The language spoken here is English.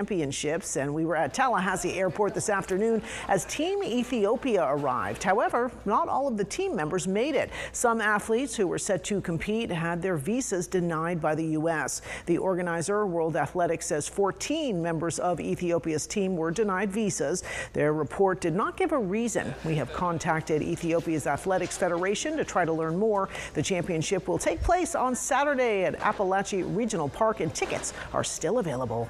Championships, and we were at Tallahassee Airport this afternoon as Team Ethiopia arrived. However, not all of the team members made it. Some athletes who were set to compete had their visas denied by the U.S. The organizer, World Athletics, says 14 members of Ethiopia's team were denied visas. Their report did not give a reason. We have contacted Ethiopia's Athletics Federation to try to learn more. The championship will take place on Saturday at Appalachia Regional Park, and tickets are still available.